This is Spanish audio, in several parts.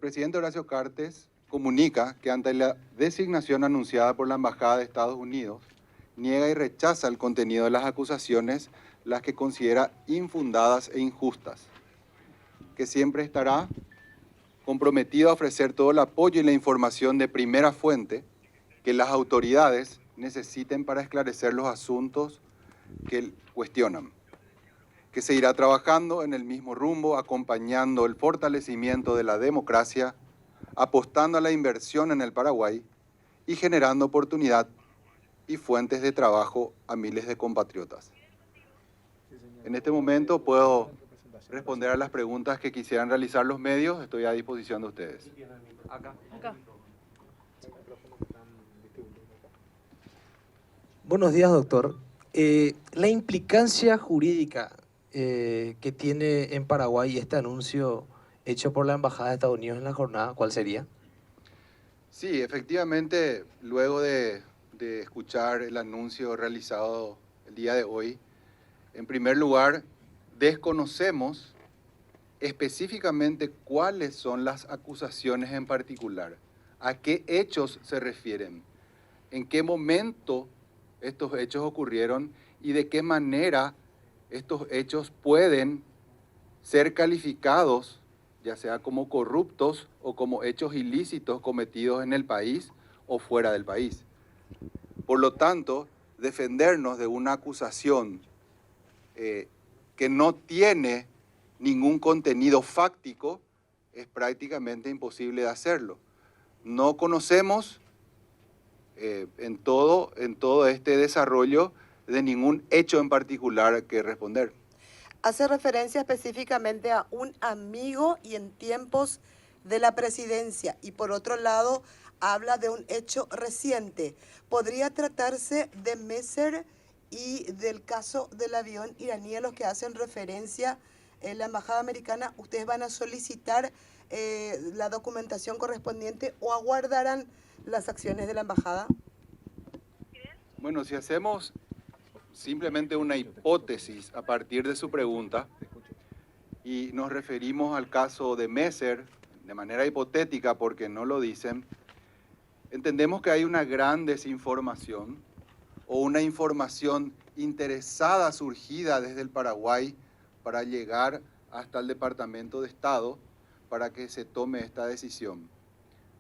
presidente Horacio Cartes comunica que ante la designación anunciada por la Embajada de Estados Unidos, niega y rechaza el contenido de las acusaciones, las que considera infundadas e injustas, que siempre estará comprometido a ofrecer todo el apoyo y la información de primera fuente que las autoridades necesiten para esclarecer los asuntos que cuestionan, que seguirá trabajando en el mismo rumbo, acompañando el fortalecimiento de la democracia, apostando a la inversión en el Paraguay y generando oportunidad y fuentes de trabajo a miles de compatriotas. En este momento puedo responder a las preguntas que quisieran realizar los medios. Estoy a disposición de ustedes. Acá. Buenos días, doctor. La implicancia jurídica que tiene en Paraguay este anuncio hecho por la Embajada de Estados Unidos en la jornada, ¿cuál sería? Sí, efectivamente, luego de escuchar el anuncio realizado el día de hoy, en primer lugar, desconocemos específicamente cuáles son las acusaciones en particular, a qué hechos se refieren, en qué momento estos hechos ocurrieron y de qué manera estos hechos pueden ser calificados, ya sea como corruptos o como hechos ilícitos cometidos en el país o fuera del país. Por lo tanto, defendernos de una acusación que no tiene ningún contenido fáctico es prácticamente imposible de hacerlo. No conocemos en todo este desarrollo de ningún hecho en particular que responder. Hace referencia específicamente a un amigo y en tiempos de la presidencia, y por otro lado habla de un hecho reciente. ¿Podría tratarse de Messer y del caso del avión iraní a los que hacen referencia en la Embajada Americana? ¿Ustedes van a solicitar la documentación correspondiente o aguardarán las acciones de la Embajada? Bueno, si hacemos simplemente una hipótesis a partir de su pregunta y nos referimos al caso de Messer de manera hipotética porque no lo dicen, entendemos que hay una gran desinformación o una información interesada surgida desde el Paraguay para llegar hasta el Departamento de Estado para que se tome esta decisión.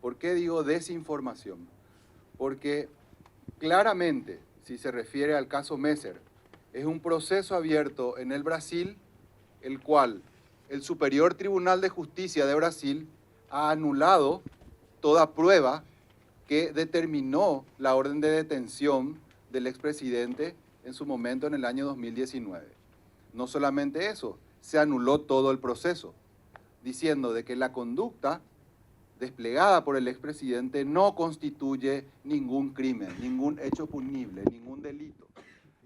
¿Por qué digo desinformación? Porque claramente, si se refiere al caso Messer, es un proceso abierto en el Brasil, el cual el Superior Tribunal de Justicia de Brasil ha anulado toda prueba que determinó la orden de detención del expresidente en su momento en el año 2019. No solamente eso, se anuló todo el proceso, diciendo de que la conducta desplegada por el expresidente no constituye ningún crimen, ningún hecho punible, ningún delito.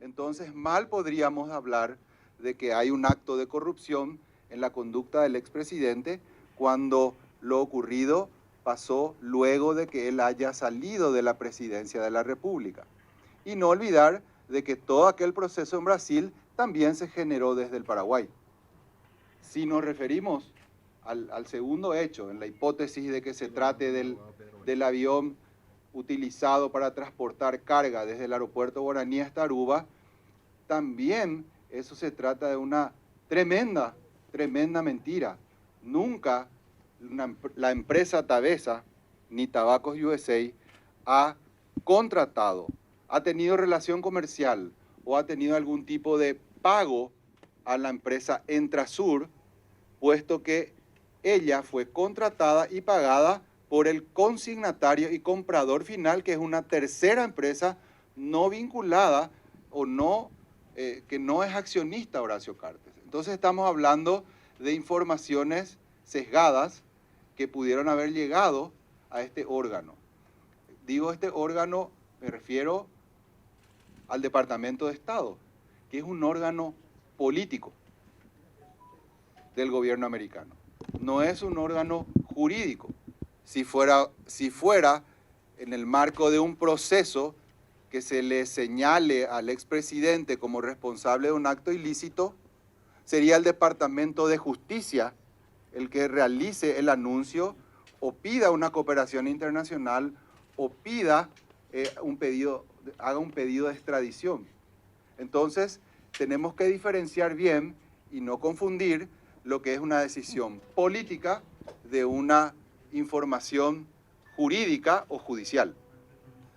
Entonces, mal podríamos hablar de que hay un acto de corrupción en la conducta del expresidente cuando lo ocurrido pasó luego de que él haya salido de la presidencia de la República. Y no olvidar de que todo aquel proceso en Brasil también se generó desde el Paraguay. Si nos referimos al segundo hecho, en la hipótesis de que se trate del avión utilizado para transportar carga desde el aeropuerto Guaraní hasta Aruba, también eso se trata de una tremenda mentira. Nunca la empresa Tabesa, ni Tabacos USA, ha contratado, ha tenido relación comercial o ha tenido algún tipo de pago a la empresa Entrasur, puesto que ella fue contratada y pagada por el consignatario y comprador final, que es una tercera empresa no vinculada o no, que no es accionista Horacio Cartes. Entonces estamos hablando de informaciones sesgadas que pudieron haber llegado a este órgano. Digo este órgano, me refiero al Departamento de Estado, que es un órgano político del gobierno americano. No es un órgano jurídico. Si fuera en el marco de un proceso que se le señale al expresidente como responsable de un acto ilícito, sería el Departamento de Justicia el que realice el anuncio o pida una cooperación internacional o pida haga un pedido de extradición. Entonces, tenemos que diferenciar bien y no confundir lo que es una decisión política de una información jurídica o judicial.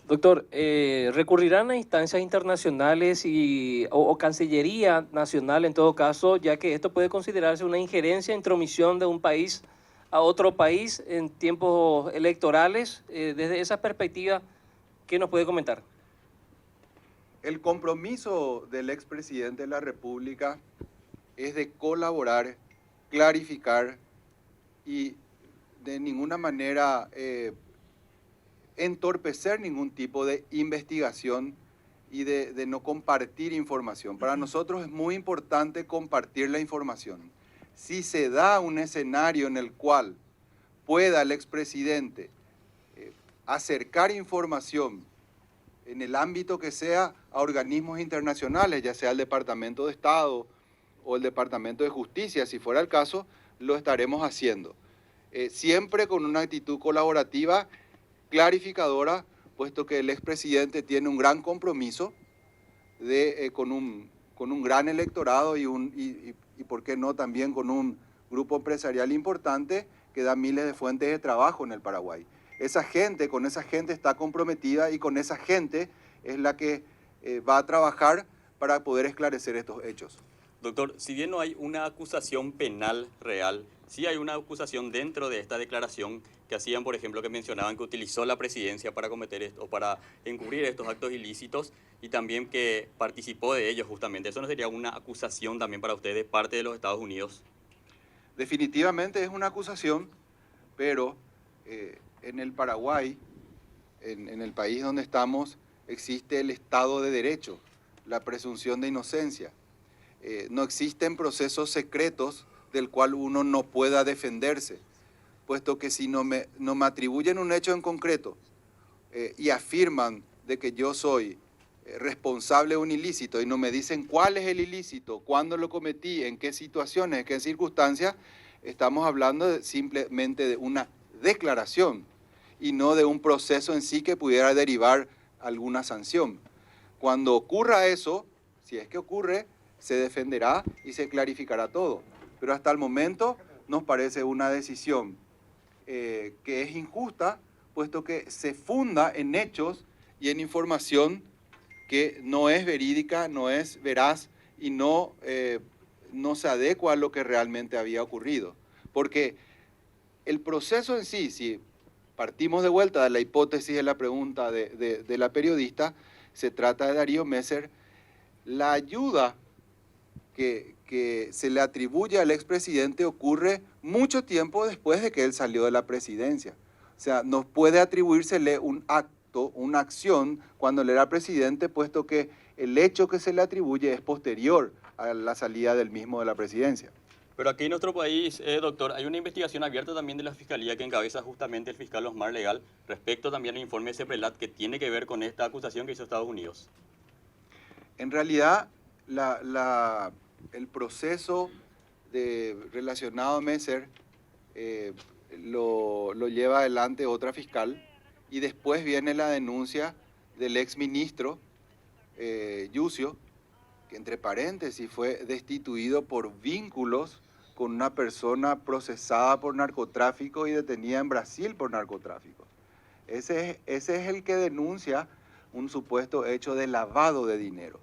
Doctor, ¿recurrirán a instancias internacionales o Cancillería Nacional en todo caso, ya que esto puede considerarse una injerencia, intromisión de un país a otro país en tiempos electorales? Desde esa perspectiva, ¿qué nos puede comentar? El compromiso del expresidente de la República es de colaborar, clarificar y de ninguna manera entorpecer ningún tipo de investigación y de no compartir información. Para nosotros es muy importante compartir la información. Si se da un escenario en el cual pueda el expresidente acercar información en el ámbito que sea a organismos internacionales, ya sea el Departamento de Estado o el Departamento de Justicia, si fuera el caso, lo estaremos haciendo. Siempre con una actitud colaborativa, clarificadora, puesto que el expresidente tiene un gran compromiso con un gran electorado y por qué no también con un grupo empresarial importante que da miles de fuentes de trabajo en el Paraguay. Con esa gente está comprometida y con esa gente es la que va a trabajar para poder esclarecer estos hechos. Doctor, si bien no hay una acusación penal real, sí hay una acusación dentro de esta declaración que hacían, por ejemplo, que mencionaban que utilizó la presidencia para cometer esto, para encubrir estos actos ilícitos y también que participó de ellos justamente. ¿Eso no sería una acusación también para ustedes de parte de los Estados Unidos? Definitivamente es una acusación, pero en el Paraguay, en el país donde estamos, existe el Estado de Derecho, la presunción de inocencia. No existen procesos secretos del cual uno no pueda defenderse, puesto que si no me atribuyen un hecho en concreto y afirman de que yo soy responsable de un ilícito y no me dicen cuál es el ilícito, cuándo lo cometí, en qué situaciones, en qué circunstancias, estamos hablando simplemente de una declaración y no de un proceso en sí que pudiera derivar alguna sanción. Cuando ocurra eso, si es que ocurre, se defenderá y se clarificará todo. Pero hasta el momento nos parece una decisión que es injusta, puesto que se funda en hechos y en información que no es verídica, no es veraz y no se adecua a lo que realmente había ocurrido. Porque el proceso en sí, si partimos de vuelta de la hipótesis de la pregunta de la periodista, se trata de Darío Messer, la ayuda que se le atribuye al expresidente ocurre mucho tiempo después de que él salió de la presidencia. O sea, no puede atribuírsele un acto, una acción cuando él era presidente, puesto que el hecho que se le atribuye es posterior a la salida del mismo de la presidencia. Pero aquí en nuestro país, doctor, hay una investigación abierta también de la Fiscalía que encabeza justamente el fiscal Osmar Legal respecto también al informe de CEPRELAT que tiene que ver con esta acusación que hizo Estados Unidos. En realidad, el proceso relacionado a Messer lo lleva adelante otra fiscal y después viene la denuncia del exministro Yucio, que entre paréntesis fue destituido por vínculos con una persona procesada por narcotráfico y detenida en Brasil por narcotráfico. Ese es el que denuncia un supuesto hecho de lavado de dinero,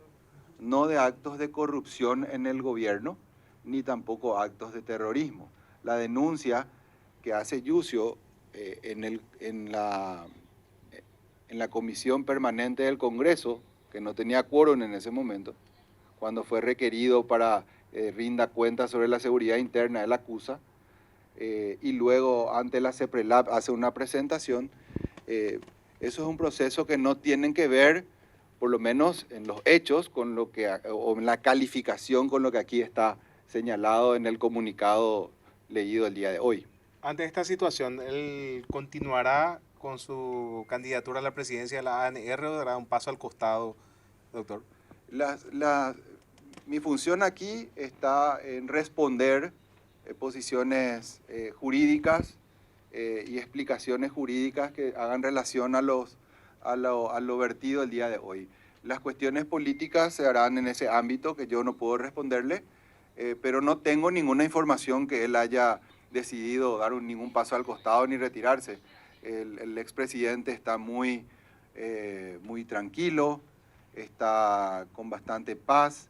no de actos de corrupción en el gobierno, ni tampoco actos de terrorismo. La denuncia que hace Yucio en la comisión permanente del Congreso, que no tenía quórum en ese momento, cuando fue requerido para rinda cuenta sobre la seguridad interna, él acusa, y luego ante la CEPRELAT hace una presentación. Eso es un proceso que no tienen que ver, por lo menos en los hechos, con lo que, o en la calificación con lo que aquí está señalado en el comunicado leído el día de hoy. Ante esta situación, ¿él continuará con su candidatura a la presidencia de la ANR o dará un paso al costado, doctor? Mi función aquí está en responder posiciones jurídicas y explicaciones jurídicas que hagan relación a lo vertido el día de hoy. Las cuestiones políticas se harán en ese ámbito que yo no puedo responderle, pero no tengo ninguna información que él haya decidido dar ningún paso al costado ni retirarse. El expresidente está muy tranquilo, está con bastante paz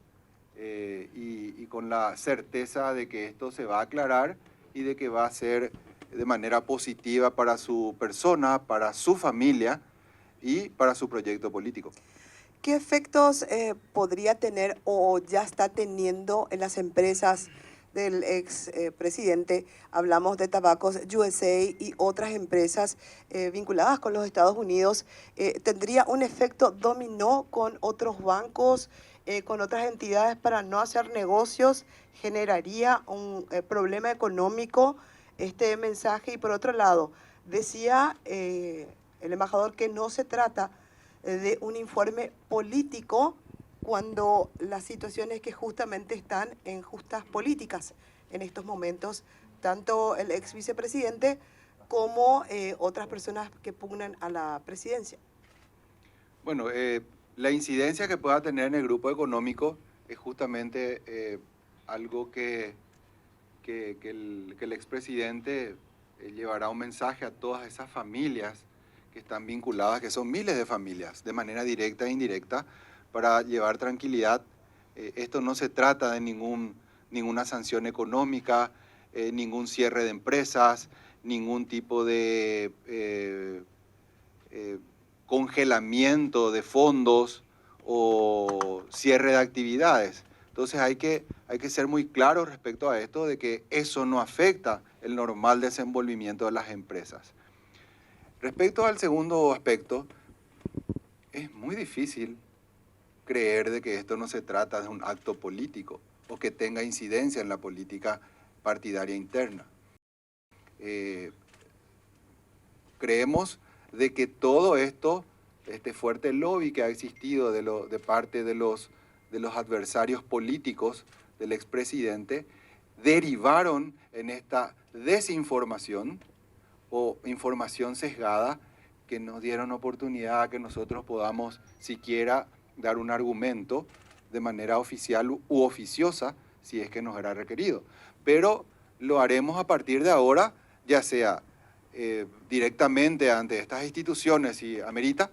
y con la certeza de que esto se va a aclarar y de que va a ser de manera positiva para su persona, para su familia y para su proyecto político. ¿Qué efectos podría tener o ya está teniendo en las empresas del ex presidente? Hablamos de Tabacos USA y otras empresas vinculadas con los Estados Unidos. ¿Tendría un efecto dominó con otros bancos, con otras entidades para no hacer negocios? ¿Generaría un problema económico este mensaje? Y por otro lado, decía el embajador que no se trata de un informe político cuando las situaciones que justamente están en justas políticas en estos momentos, tanto el ex vicepresidente como otras personas que pugnan a la presidencia. Bueno, la incidencia que pueda tener en el grupo económico es justamente algo que el expresidente llevará un mensaje a todas esas familias que están vinculadas, que son miles de familias, de manera directa e indirecta, para llevar tranquilidad. Esto no se trata de ninguna sanción económica, ningún cierre de empresas, ningún tipo de congelamiento de fondos o cierre de actividades. Entonces hay que ser muy claros respecto a esto, de que eso no afecta el normal desenvolvimiento de las empresas. Respecto al segundo aspecto, es muy difícil creer de que esto no se trata de un acto político o que tenga incidencia en la política partidaria interna. Creemos de que todo esto, este fuerte lobby que ha existido de parte de los adversarios políticos del expresidente, derivaron en esta desinformación o información sesgada que nos dieron oportunidad a que nosotros podamos siquiera dar un argumento de manera oficial u oficiosa, si es que nos era requerido. Pero lo haremos a partir de ahora, ya sea directamente ante estas instituciones si amerita,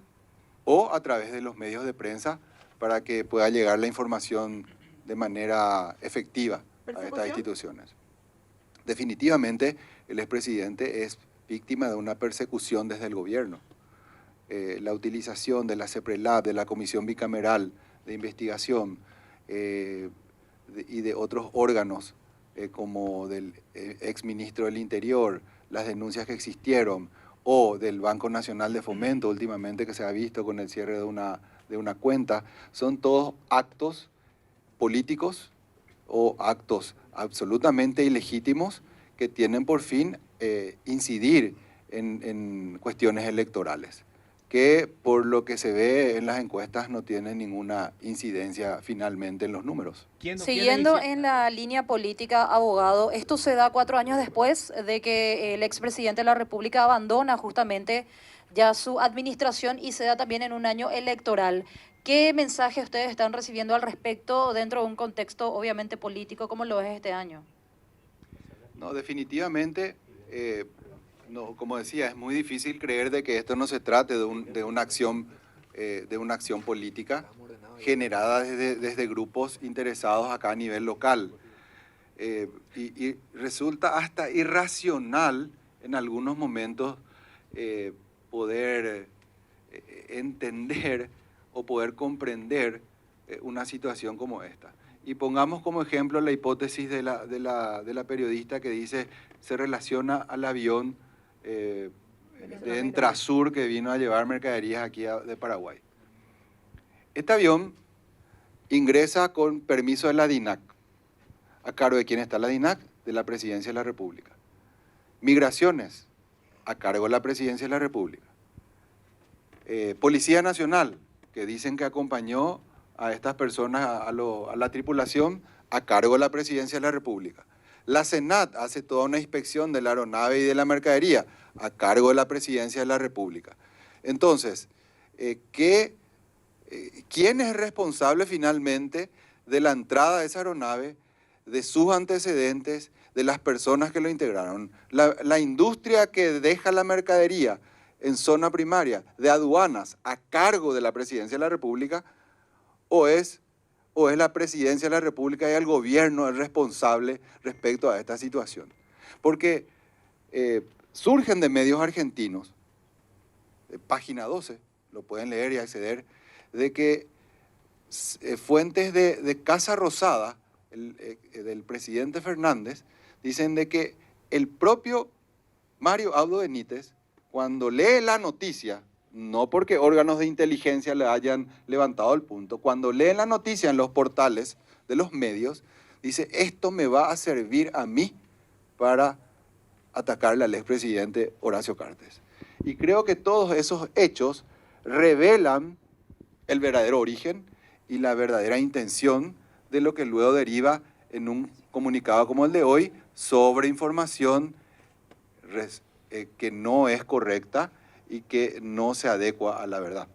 o a través de los medios de prensa para que pueda llegar la información de manera efectiva a estas instituciones. Definitivamente, el expresidente es víctima de una persecución desde el gobierno. La utilización de la CEPRELAB, de la Comisión Bicameral de Investigación y de otros órganos como del exministro del Interior, las denuncias que existieron, o del Banco Nacional de Fomento últimamente que se ha visto con el cierre de una cuenta, son todos actos políticos o actos absolutamente ilegítimos que tienen por fin incidir en cuestiones electorales, que por lo que se ve en las encuestas no tienen ninguna incidencia finalmente en los números. Siguiendo en la línea política, abogado, esto se da 4 años después de que el expresidente de la República abandona justamente ya su administración y se da también en un año electoral. ¿Qué mensaje ustedes están recibiendo al respecto dentro de un contexto obviamente político como lo es este año? No, definitivamente, no, como decía, es muy difícil creer de que esto no se trate de una acción política generada desde grupos interesados acá a nivel local. Y resulta hasta irracional en algunos momentos poder entender o poder comprender una situación como esta. Y pongamos como ejemplo la hipótesis de la periodista que dice se relaciona al avión de Entrasur que vino a llevar mercaderías aquí de Paraguay. Este avión ingresa con permiso de la DINAC. ¿A cargo de quién está la DINAC? De la Presidencia de la República. Migraciones, a cargo de la Presidencia de la República. Policía Nacional, que dicen que acompañó a estas personas, a la tripulación, a cargo de la Presidencia de la República. La Senat hace toda una inspección de la aeronave y de la mercadería a cargo de la Presidencia de la República. Entonces, ¿quién es responsable finalmente de la entrada de esa aeronave, de sus antecedentes, de las personas que lo integraron? La industria que deja la mercadería en zona primaria de aduanas a cargo de la Presidencia de la República, o es la Presidencia de la República y el gobierno el responsable respecto a esta situación. Porque surgen de medios argentinos, de página 12, lo pueden leer y acceder, de que fuentes de Casa Rosada, del presidente Fernández, dicen de que el propio Mario Abdo Benítez, cuando lee la noticia, no porque órganos de inteligencia le hayan levantado el punto, cuando lee la noticia en los portales de los medios, dice, esto me va a servir a mí para atacarle al expresidente Horacio Cartes. Y creo que todos esos hechos revelan el verdadero origen y la verdadera intención de lo que luego deriva en un comunicado como el de hoy sobre información que no es correcta y que no se adecua a la verdad.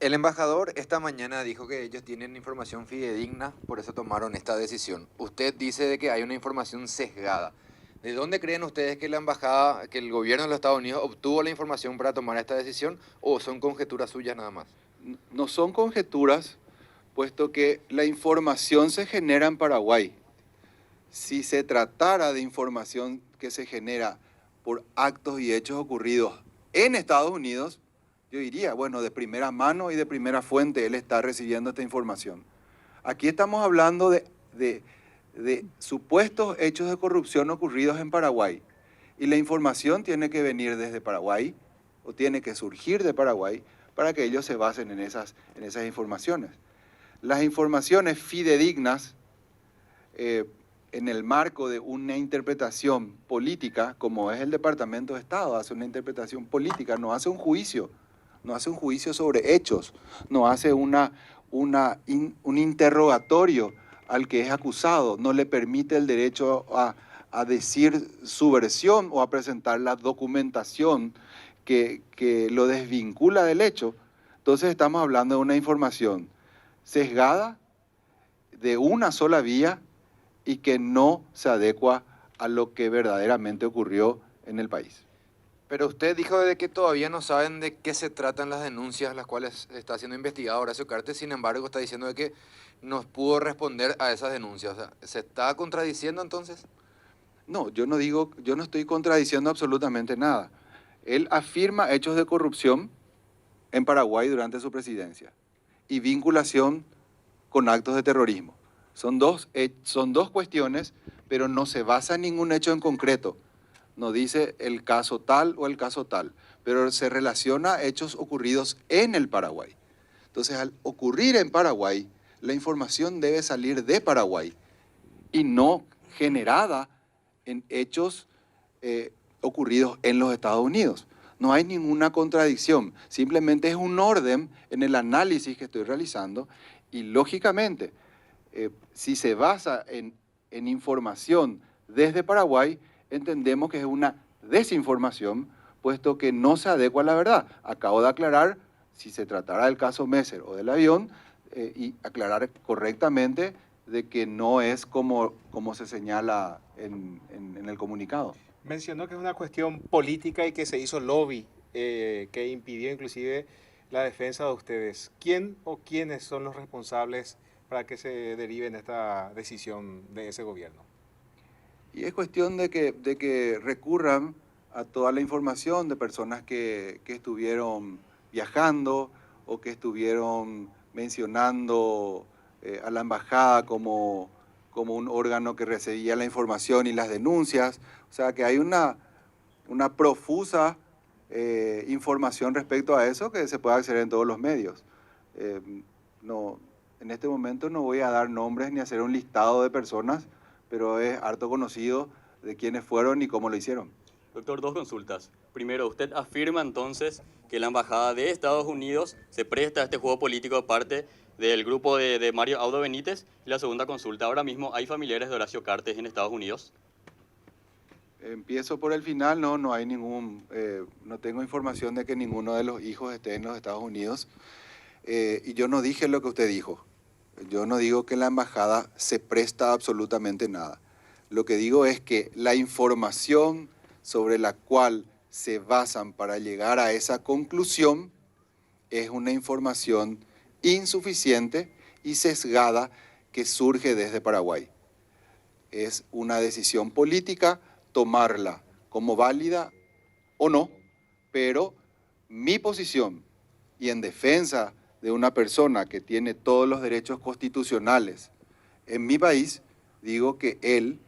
El embajador esta mañana dijo que ellos tienen información fidedigna, por eso tomaron esta decisión. Usted dice de que hay una información sesgada. ¿De dónde creen ustedes que la embajada, que el gobierno de los Estados Unidos obtuvo la información para tomar esta decisión, o son conjeturas suyas nada más? No son conjeturas, puesto que la información se genera en Paraguay. Si se tratara de información que se genera por actos y hechos ocurridos en Estados Unidos, yo diría, bueno, de primera mano y de primera fuente él está recibiendo esta información. Aquí estamos hablando de supuestos hechos de corrupción ocurridos en Paraguay. Y la información tiene que venir desde Paraguay, o tiene que surgir de Paraguay, para que ellos se basen en esas informaciones. Las informaciones fidedignas, en el marco de una interpretación política, como es el Departamento de Estado, hace una interpretación política, no hace un juicio sobre hechos, no hace un interrogatorio al que es acusado, no le permite el derecho a decir su versión o a presentar la documentación que lo desvincula del hecho. Entonces estamos hablando de una información sesgada, de una sola vía, y que no se adecua a lo que verdaderamente ocurrió en el país. Pero usted dijo de que todavía no saben de qué se tratan las denuncias las cuales está siendo investigado Horacio Cartes, sin embargo está diciendo de que no pudo responder a esas denuncias. O sea, ¿se está contradiciendo entonces? No, yo no estoy contradiciendo absolutamente nada. Él afirma hechos de corrupción en Paraguay durante su presidencia y vinculación con actos de terrorismo. Son dos cuestiones, pero no se basa en ningún hecho en concreto. No dice el caso tal o el caso tal, pero se relaciona a hechos ocurridos en el Paraguay. Entonces, al ocurrir en Paraguay, la información debe salir de Paraguay y no generada en hechos ocurridos en los Estados Unidos. No hay ninguna contradicción, simplemente es un orden en el análisis que estoy realizando y, lógicamente, si se basa en información desde Paraguay, entendemos que es una desinformación, puesto que no se adecua a la verdad. Acabo de aclarar, si se tratara del caso Messer o del avión, y aclarar correctamente de que no es como se señala en el comunicado. Mencionó que es una cuestión política y que se hizo lobby, que impidió inclusive la defensa de ustedes. ¿Quién o quiénes son los responsables para que se derive en esta decisión de ese gobierno? Y es cuestión de que recurran a toda la información de personas que estuvieron viajando o que estuvieron mencionando a la embajada como un órgano que recibía la información y las denuncias. O sea que hay una profusa información respecto a eso que se puede acceder en todos los medios. En este momento no voy a dar nombres ni hacer un listado de personas, pero es harto conocido de quiénes fueron y cómo lo hicieron. Doctor, dos consultas. Primero, usted afirma entonces que la Embajada de Estados Unidos se presta a este juego político aparte del grupo de Mario Audo Benítez. Y la segunda consulta, ahora mismo hay familiares de Horacio Cartes en Estados Unidos. Empiezo por el final, no hay no tengo información de que ninguno de los hijos esté en los Estados Unidos. Y yo no dije lo que usted dijo. Yo no digo que la embajada se presta a absolutamente nada. Lo que digo es que la información sobre la cual se basan para llegar a esa conclusión es una información insuficiente y sesgada que surge desde Paraguay. Es una decisión política tomarla como válida o no, pero mi posición y en defensa de una persona que tiene todos los derechos constitucionales en mi país, digo que él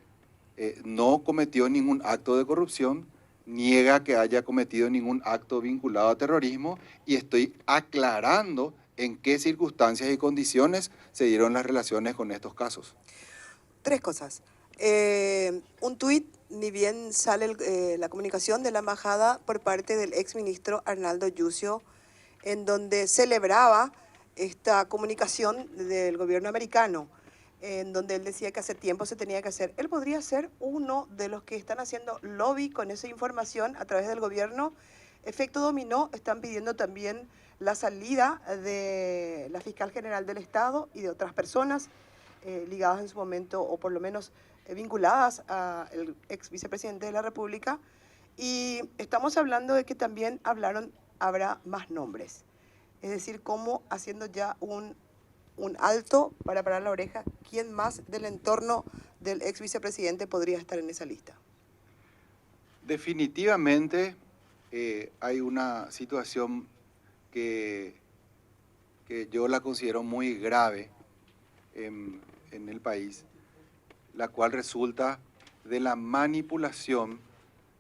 no cometió ningún acto de corrupción, niega que haya cometido ningún acto vinculado a terrorismo y estoy aclarando en qué circunstancias y condiciones se dieron las relaciones con estos casos. Tres cosas. Un tuit, ni bien sale la comunicación de la embajada por parte del exministro Arnaldo Yucio, en donde celebraba esta comunicación del gobierno americano, en donde él decía que hace tiempo se tenía que hacer. Él podría ser uno de los que están haciendo lobby con esa información a través del gobierno. Efecto dominó, están pidiendo también la salida de la fiscal general del Estado y de otras personas ligadas en su momento, o por lo menos vinculadas al ex vicepresidente de la República. Y estamos hablando de que también habrá más nombres. Es decir, como haciendo ya un alto para parar la oreja, ¿quién más del entorno del ex vicepresidente podría estar en esa lista? Definitivamente hay una situación que yo la considero muy grave en el país, la cual resulta de la manipulación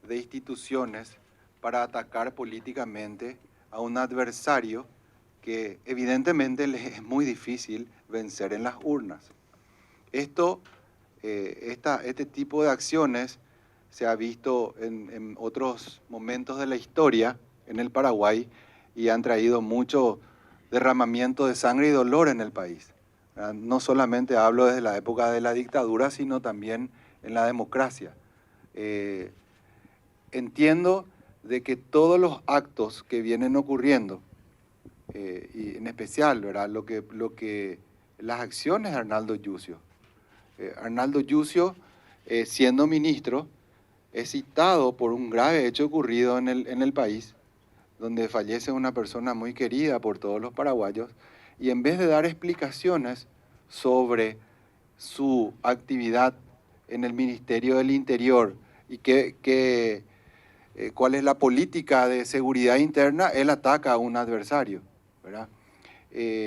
de instituciones para atacar políticamente a un adversario que evidentemente le es muy difícil vencer en las urnas. Este tipo de acciones se ha visto en otros momentos de la historia en el Paraguay y han traído mucho derramamiento de sangre y dolor en el país. No solamente hablo desde la época de la dictadura, sino también en la democracia. Entiendo de que todos los actos que vienen ocurriendo, y en especial, ¿verdad? Las acciones de Arnaldo Yucio. Arnaldo Yucio, siendo ministro, es citado por un grave hecho ocurrido en el país, donde fallece una persona muy querida por todos los paraguayos, y en vez de dar explicaciones sobre su actividad en el Ministerio del Interior y cuál es la política de seguridad interna, él ataca a un adversario, ¿verdad?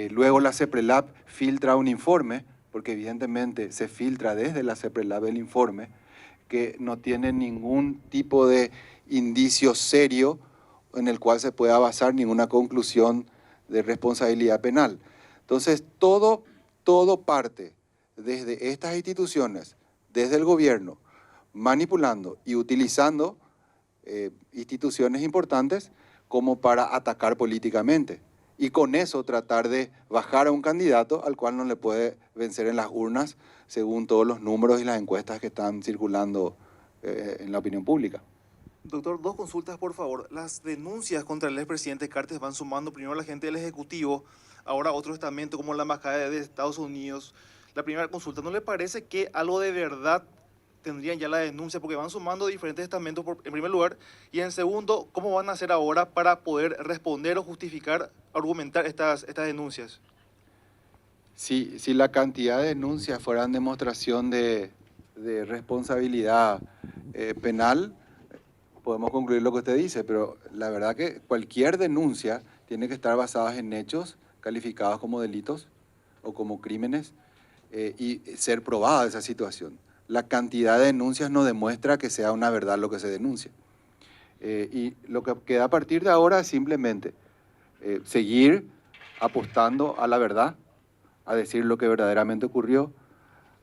Luego la CEPRELAP filtra un informe, porque evidentemente se filtra desde la CEPRELAP el informe, que no tiene ningún tipo de indicio serio en el cual se pueda basar ninguna conclusión de responsabilidad penal. Entonces, todo parte desde estas instituciones, desde el gobierno, manipulando y utilizando instituciones importantes como para atacar políticamente. Y con eso tratar de bajar a un candidato al cual no le puede vencer en las urnas, según todos los números y las encuestas que están circulando en la opinión pública. Doctor, dos consultas, por favor. Las denuncias contra el expresidente Cartes van sumando primero la gente del Ejecutivo, ahora otro estamento como la Embajada de Estados Unidos. La primera consulta, ¿no le parece que algo de verdad tendrían ya la denuncia? Porque van sumando diferentes estamentos en primer lugar. Y en segundo, ¿cómo van a hacer ahora para poder responder o justificar, argumentar estas denuncias? Si la cantidad de denuncias fueran demostración de responsabilidad penal, podemos concluir lo que usted dice, pero la verdad que cualquier denuncia tiene que estar basada en hechos calificados como delitos o como crímenes y ser probada esa situación. La cantidad de denuncias no demuestra que sea una verdad lo que se denuncia. Y lo que queda a partir de ahora es simplemente seguir apostando a la verdad, a decir lo que verdaderamente ocurrió,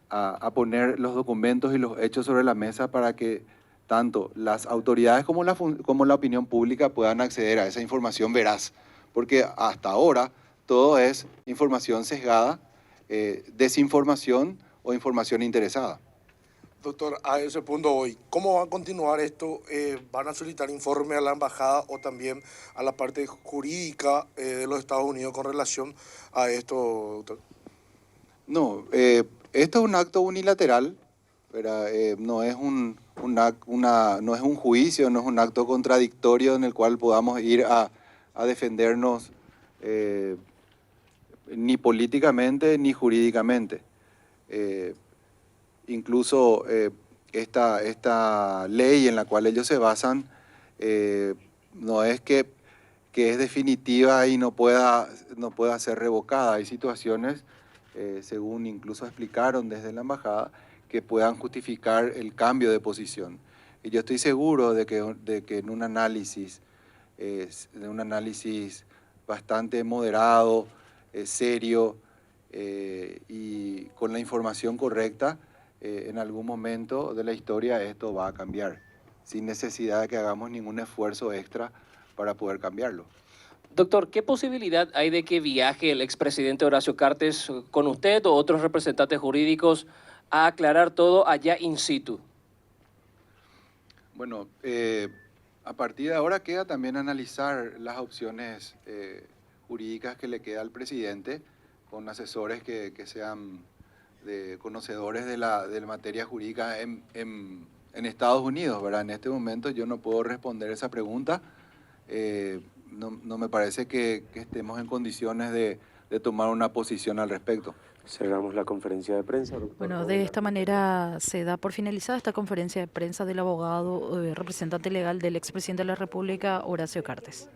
a poner los documentos y los hechos sobre la mesa para que tanto las autoridades como la opinión pública puedan acceder a esa información veraz. Porque hasta ahora todo es información sesgada, desinformación o información interesada. Doctor, a ese punto hoy, ¿cómo va a continuar esto? ¿Van a solicitar informe a la embajada o también a la parte jurídica de los Estados Unidos con relación a esto, doctor? No, esto es un acto unilateral, ¿verdad? No es no es un juicio, no es un acto contradictorio en el cual podamos ir a defendernos ni políticamente ni jurídicamente. Incluso esta ley en la cual ellos se basan no es que es definitiva y no pueda ser revocada. Hay situaciones, según incluso explicaron desde la embajada, que puedan justificar el cambio de posición. Y yo estoy seguro de que en un análisis bastante moderado, serio y con la información correcta, en algún momento de la historia esto va a cambiar, sin necesidad de que hagamos ningún esfuerzo extra para poder cambiarlo. Doctor, ¿qué posibilidad hay de que viaje el expresidente Horacio Cartes con usted o otros representantes jurídicos a aclarar todo allá in situ? Bueno, a partir de ahora queda también analizar las opciones jurídicas que le queda al presidente con asesores que sean conocedores de la materia jurídica en Estados Unidos, ¿verdad? En este momento yo no puedo responder esa pregunta. No me parece que estemos en condiciones de tomar una posición al respecto. Cerramos la conferencia de prensa. Bueno, de esta manera se da por finalizada esta conferencia de prensa del abogado representante legal del expresidente de la República, Horacio Cartes.